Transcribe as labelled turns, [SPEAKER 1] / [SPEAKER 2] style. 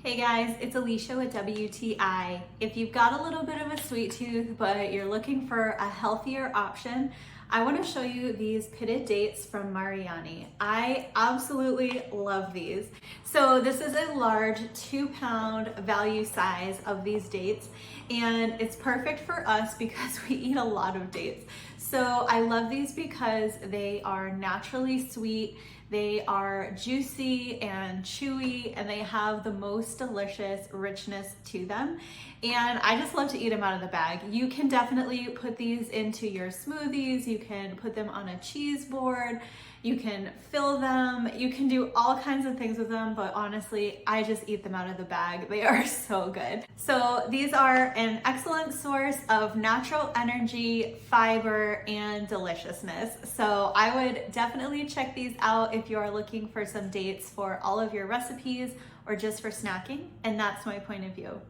[SPEAKER 1] Hey guys, it's Alicia with WTI. If you've got a little bit of a sweet tooth, but you're looking for a healthier option, I want to show you these pitted dates from Mariani. I absolutely love these. So this is a large 2-pound value size of these dates, and it's perfect for us because we eat a lot of dates. So I love these because they are naturally sweet. They are juicy and chewy, and they have the most delicious richness to them. And I just love to eat them out of the bag. You can definitely put these into your smoothies. You can put them on a cheese board. You can fill them. You can do all kinds of things with them, but honestly, I just eat them out of the bag. They are so good. So these are an excellent source of natural energy, fiber, and deliciousness. So I would definitely check these out if you are looking for some dates for all of your recipes or just for snacking. And that's my point of view.